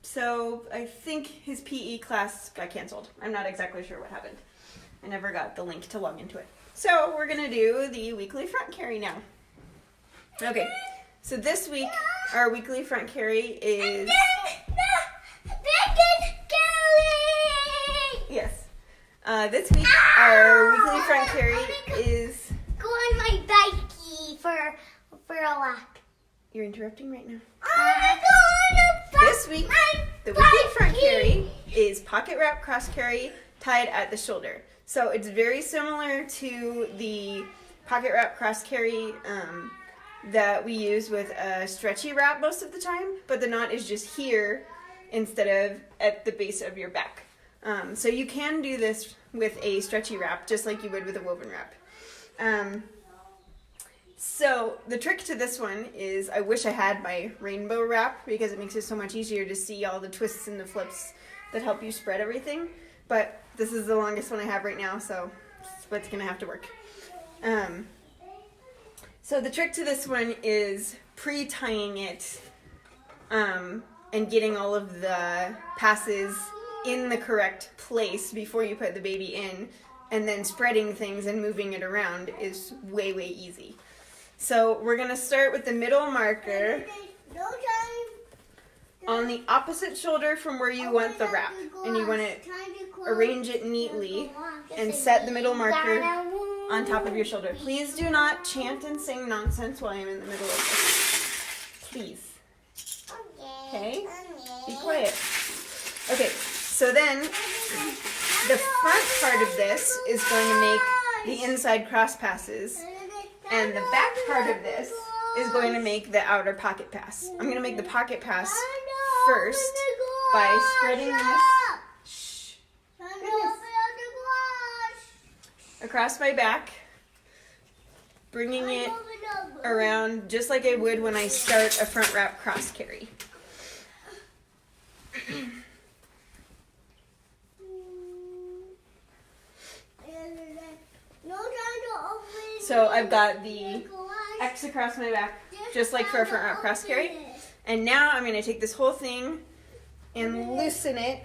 So I think his PE class got canceled. I'm not exactly sure what happened. I never got the link to log into it. So we're gonna do the weekly front carry now. Okay, so this week our weekly front carry is... Yes. This week our weekly front carry is... Go on my bikey for a walk. You're interrupting right now. I go on This week, the weekly front carry is pocket wrap cross carry tied at the shoulder. So it's very similar to the pocket wrap cross carry that we use with a stretchy wrap most of the time, but the knot is just here instead of at the base of your back. So you can do this with a stretchy wrap just like you would with a woven wrap. So the trick to this one is, I wish I had my rainbow wrap because it makes it so much easier to see all the twists and the flips that help you spread everything. But this is the longest one I have right now, so it's what's going to have to work. So the trick to this one is pre-tying it and getting all of the passes in the correct place before you put the baby in, and then spreading things and moving it around is way, way easy. So we're going to start with the middle marker on the opposite shoulder from where you want the wrap. And you want to arrange it neatly and set the middle marker on top of your shoulder. Please do not chant and sing nonsense while I'm in the middle of this. Please. Okay? Be quiet. Okay, so then the front part of this is going to make the inside cross passes. And the back part of this is going to make the outer pocket pass. I'm going to make the pocket pass first by spreading this across my back, bringing it around just like I would when I start a front wrap cross carry. So I've got the X across my back, just like for a front wrap cross carry. And now I'm going to take this whole thing and loosen it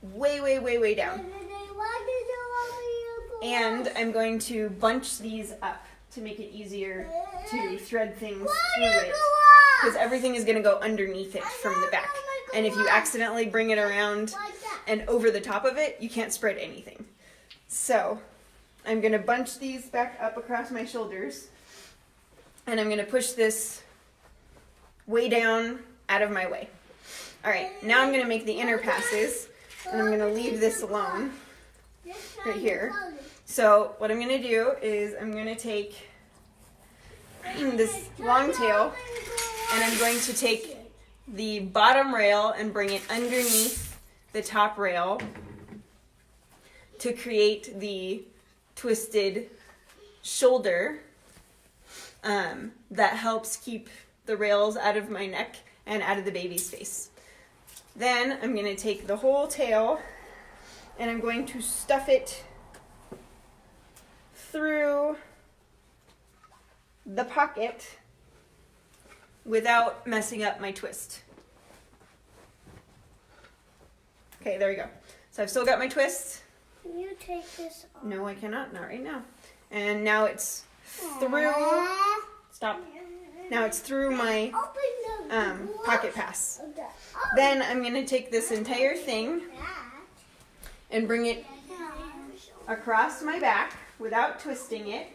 way, way, way, way down. And I'm going to bunch these up to make it easier to thread things through it, because everything is going to go underneath it from the back. And if you accidentally bring it around and over the top of it, you can't spread anything. So I'm going to bunch these back up across my shoulders, and I'm going to push this way down out of my way. All right, now I'm going to make the inner passes, and I'm going to leave this alone right here. So what I'm going to do is I'm going to take this long tail, and I'm going to take the bottom rail and bring it underneath the top rail to create the twisted shoulder that helps keep the rails out of my neck and out of the baby's face. Then I'm going to take the whole tail and I'm going to stuff it through the pocket without messing up my twist. Okay, there we go. So I've still got my twist. Can you take this off? No, I cannot. Not right now. And now it's through... Stop. Now it's through my pocket pass. Then I'm going to take this entire thing and bring it across my back without twisting it.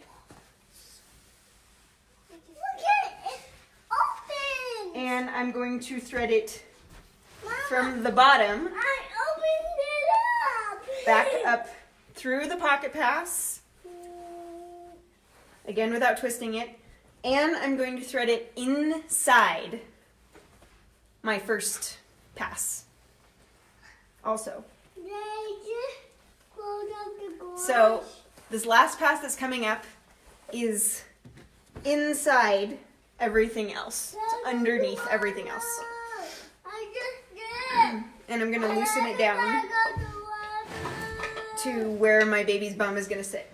Look at it. It's open. And I'm going to thread it from the bottom I opened it up. back up through the pocket pass. Again, without twisting it. And I'm going to thread it inside my first pass also. So this last pass that's coming up is inside everything else. It's underneath everything else. And I'm going to loosen it down to where my baby's bum is going to sit.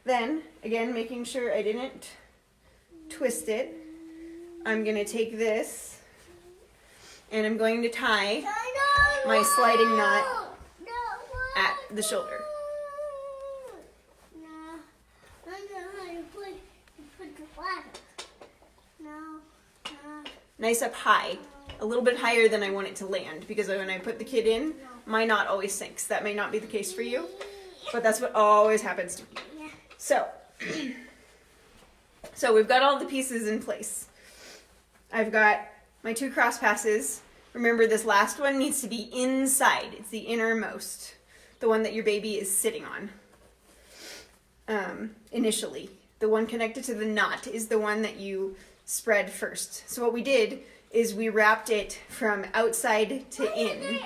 Then, again, making sure I didn't twist it, I'm going to take this and I'm going to tie my sliding knot at the shoulder. Nice up high, a little bit higher than I want it to land, because when I put the kid in, my knot always sinks. That may not be the case for you, but that's what always happens to me. So we've got all the pieces in place. I've got my 2 cross passes. Remember, this last one needs to be inside. It's the innermost, the one that your baby is sitting on initially. The one connected to the knot is the one that you spread first. So what we did is we wrapped it from outside to in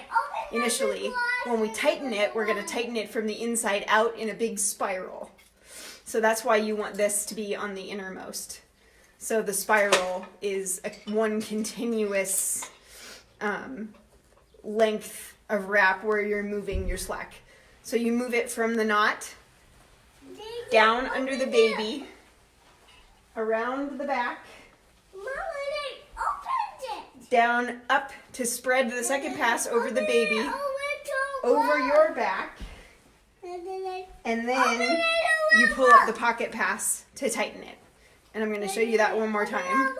initially. When we tighten it, we're going to tighten it from the inside out in a big spiral. So that's why you want this to be on the innermost. So the spiral is one continuous length of wrap where you're moving your slack. So you move it from the knot down under the baby, around the back, down up to spread the second pass over the baby, over your back, and then you pull up the pocket pass to tighten it. And I'm going to show you that one more time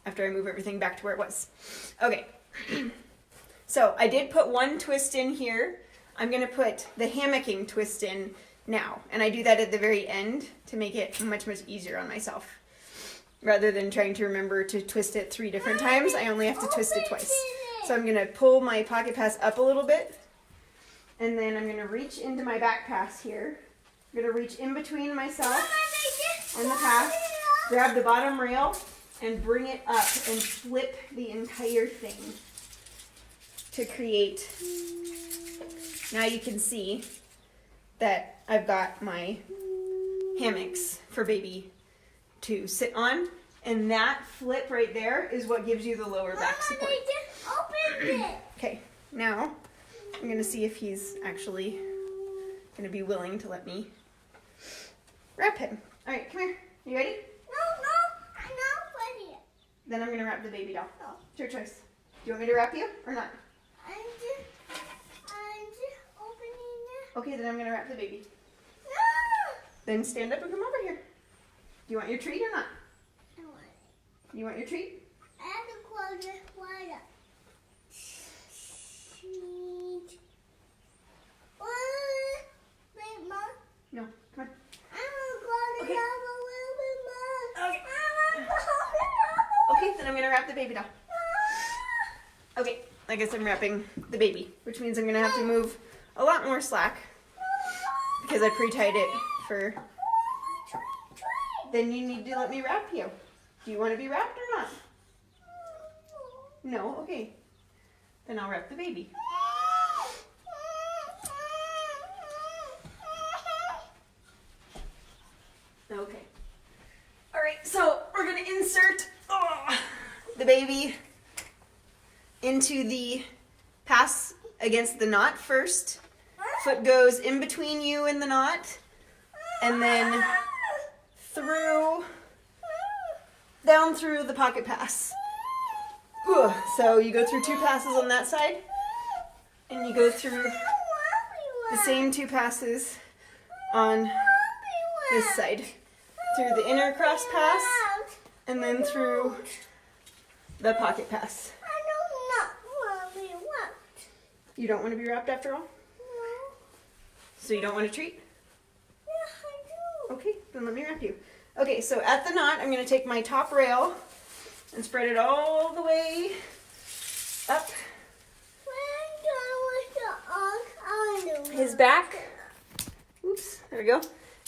after I move everything back to where it was. Okay, so I did put one twist in here. I'm going to put the hammocking twist in now, and I do that at the very end to make it much, much easier on myself. Rather than trying to remember to twist it 3 different times, I only have to twist it twice. So I'm going to pull my pocket pass up a little bit, and then I'm going to reach into my back pass here. I'm going to reach in between myself and the pass, grab the bottom rail, and bring it up and flip the entire thing to create. Now you can see that I've got my hammocks for baby to sit on, and that flip right there is what gives you the lower back support. Okay, now I'm going to see if he's actually going to be willing to let me wrap him. All right, come here. You ready? No, I'm not ready. Then I'm going to wrap the baby doll. No. It's your choice. Do you want me to wrap you or not? I'm just opening it. Okay, then I'm going to wrap the baby. No! Then stand up and come over here. Do you want your treat or not? I want it. You want your treat? I have to close it wide up. Treat. Wait, Mom. No, come on. I want to close it up a little bit more. Okay. I want to close it up. Okay, then I'm going to wrap the baby doll. Okay, I guess I'm wrapping the baby, which means I'm going to have to move a lot more slack because I pre-tied it for... Then you need to let me wrap you. Do you want to be wrapped or not? No? Okay. Then I'll wrap the baby. Okay. All right, so we're going to insert the baby into the pass against the knot first. Foot goes in between you and the knot, and then down through the pocket pass. So you go through 2 passes on that side, and you go through the same 2 passes on this side. Through the inner cross pass, and then through the pocket pass. I do not want to be wrapped. You don't want to be wrapped after all? No. So you don't want a treat? Yes, I do. Okay, then let me wrap you. Okay, so at the knot, I'm going to take my top rail and spread it all the way up his back. Oops, there we go.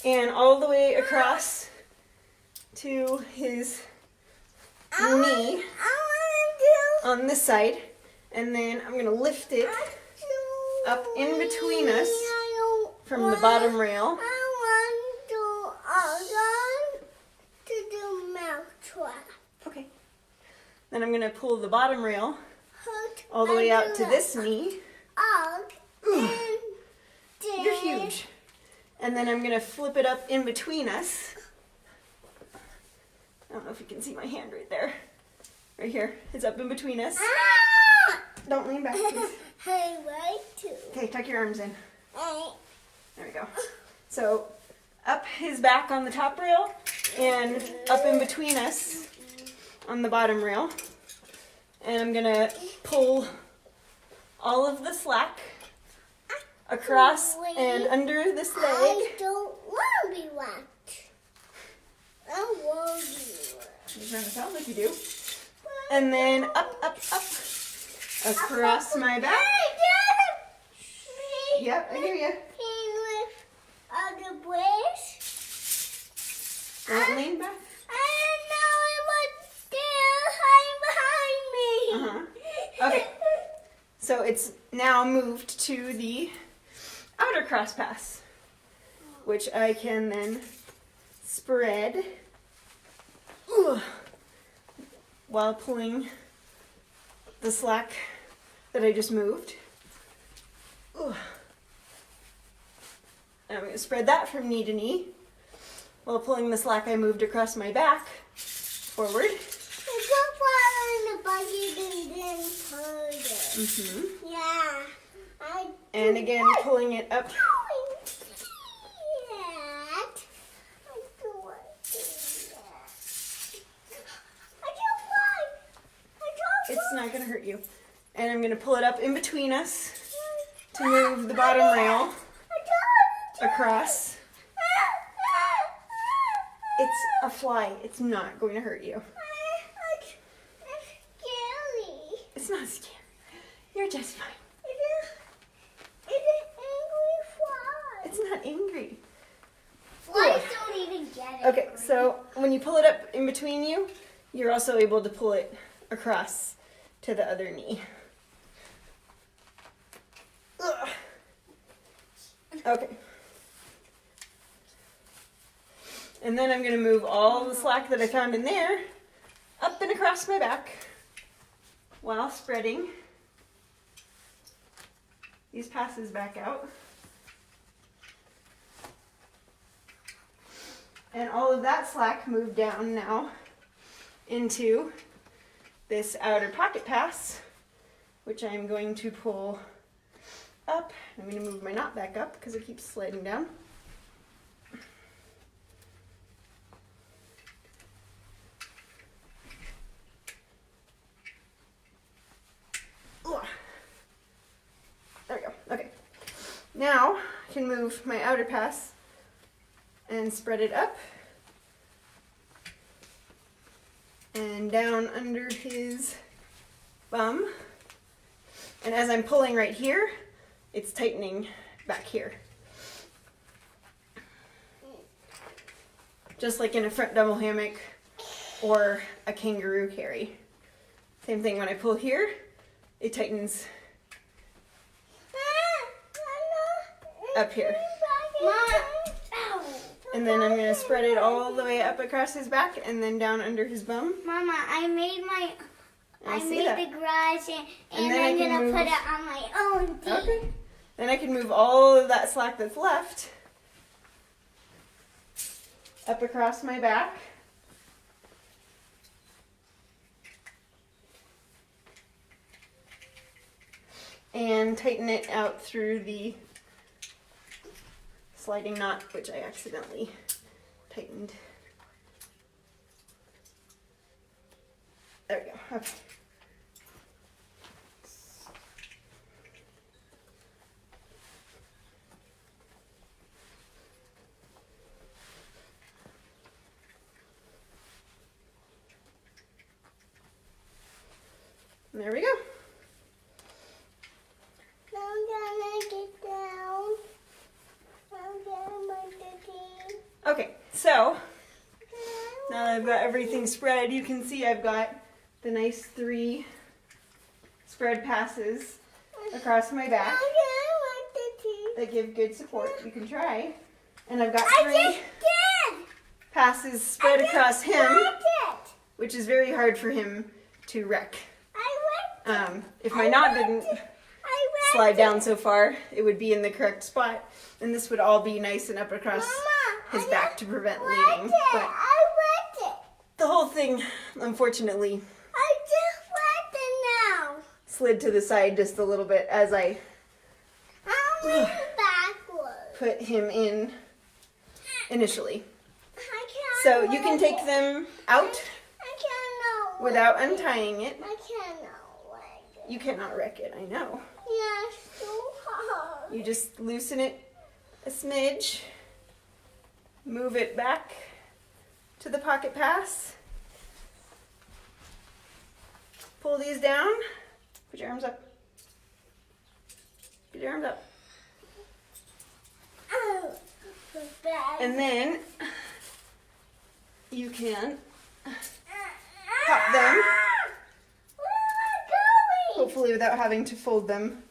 And all the way across to his knee on this side. And then I'm going to lift it up in between us from the bottom rail. Okay. Then I'm going to pull the bottom rail all the way out to this knee. You're huge. And then I'm going to flip it up in between us know if you can see my hand right there. Right here. It's up in between us. Ah! Don't lean back, please. I like to. Okay, tuck your arms in. I, There we go. So up his back on the top rail and up in between us on the bottom rail. And I'm gonna pull all of the slack across and under this leg. I don't want to be whacked. I want to be whacked. You're trying to sound like you do. And then up, up, up. Across my back. Yep, I hear you. The brace. Don't lean back. I know it was still hiding behind me. Okay. So it's now moved to the outer cross pass, which I can then spread while pulling the slack that I just moved. And I'm going to spread that from knee to knee while pulling the slack I moved across my back forward. It's so far in the bucket and then further. Yeah. And again, pulling it up. It's not going to hurt you. And I'm going to pull it up in between us to move the bottom rail across. It's a fly. It's not going to hurt you. It's scary. It's not scary. You're just fine. It's an angry fly. It's not angry. Flies don't even get it. Okay, so when you pull it up in between you, you're also able to pull it across to the other knee. Ugh. Okay. And then I'm going to move all the slack that I found in there up and across my back while spreading these passes back out. And all of that slack moved down now into this outer pocket pass, which I'm going to pull up. I'm going to move my knot back up because it keeps sliding down. There we go. Okay. Now I can move my outer pass and spread it up and down under his bum. And as I'm pulling right here, it's tightening back here. Just like in a front double hammock or a kangaroo carry. Same thing when I pull here, it tightens up here. And then I'm going to spread it all the way up across his back and then down under his bum. Mama, I made the garage and then I'm going to put it on my own feet. Okay. Then I can move all of that slack that's left up across my back. And tighten it out through the sliding knot, which I accidentally tightened. There we go. Okay. There we go. I'm gonna get down. I'm getting my cookie. Okay, so now that I've got everything spread, you can see I've got the nice 3 spread passes across my back that give good support. You can try. And I've got 3 passes spread across him, which is very hard for him to wreck. If my knot didn't slide down so far, it would be in the correct spot, and this would all be nice and up across his back to prevent bleeding. But the whole thing unfortunately, I just want to know. slid to the side just a little bit as I I'm going backwards. put him in initially. I can't. So you can take them out I cannot. without untying it. I cannot wag it. You cannot wreck it, I know. Yeah, it's so hard. You just loosen it a smidge, move it back to the pocket pass, pull these down, put your arms up, put your arms up, Oh, the bag. and then you can pop them, Where am I going? hopefully without having to fold them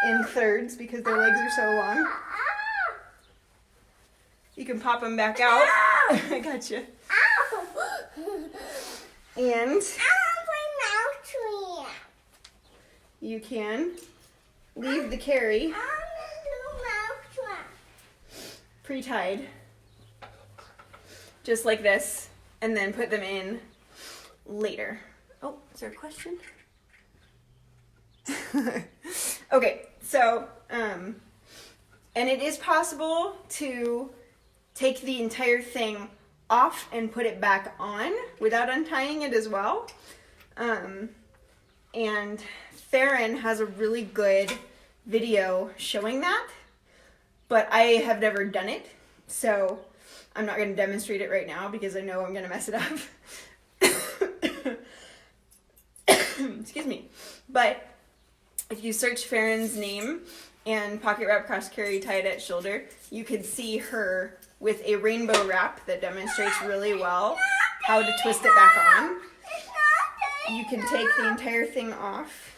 in thirds because their legs are so long. You can pop them back out. I gotcha. Ow! And My mouth tree. you can leave the carry I'm gonna do mouth trap. pre-tied, just like this, and then put them in later. Oh, is there a question? Okay, so, and it is possible to take the entire thing off and put it back on without untying it as well. And Farron has a really good video showing that, but I have never done it, so I'm not going to demonstrate it right now because I know I'm going to mess it up. Excuse me. But if you search Farron's name and pocket wrap cross carry tied at shoulder, you can see her with a rainbow wrap that demonstrates really well how to twist it back on. You can take the entire thing off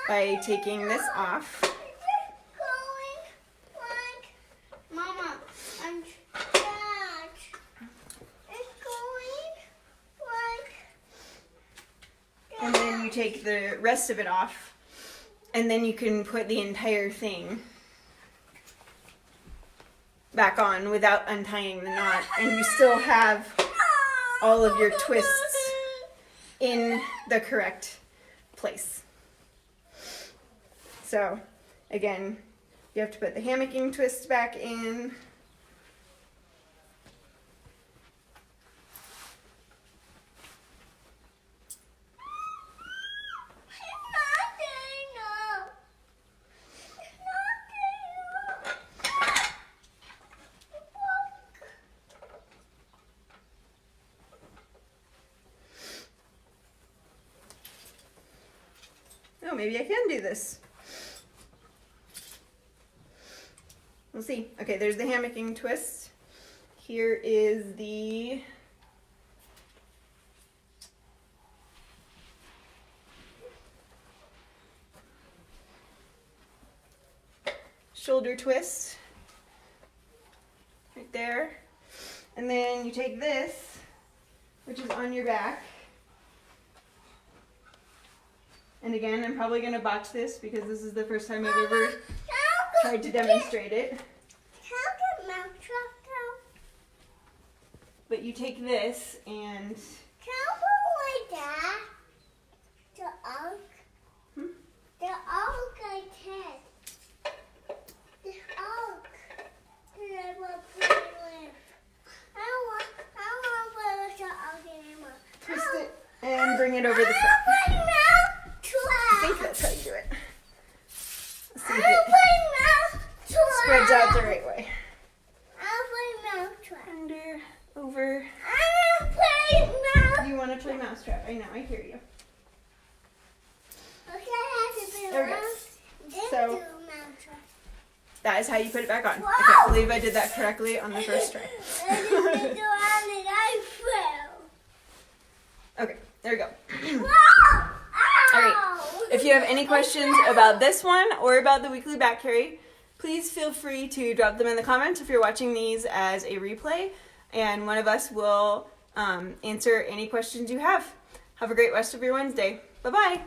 by taking this off. Mama, I'm scratched. It's going like. And then you take the rest of it off, and then you can put the entire thing back on without untying the knot, and you still have all of your twists in the correct place. So, again, you have to put the hammocking twist back in. Oh, maybe I can do this. We'll see. Okay, there's the hammocking twist. Here is the shoulder twist right there. And then you take this, which is on your back. And again, I'm probably going to botch this because this is the first time I've ever tried to demonstrate it. But you take this and twist it and bring it over the front. I think that's how you do it. Let's see if it spreads out the right way. Under, over. You want to play mousetrap? I know, I hear you. There we go. So that is how you put it back on. I can't believe I did that correctly on the first try. Okay, there we go. All right. If you have any questions about this one or about the weekly back carry, please feel free to drop them in the comments if you're watching these as a replay, and one of us will answer any questions you have. Have a great rest of your Wednesday. Bye-bye.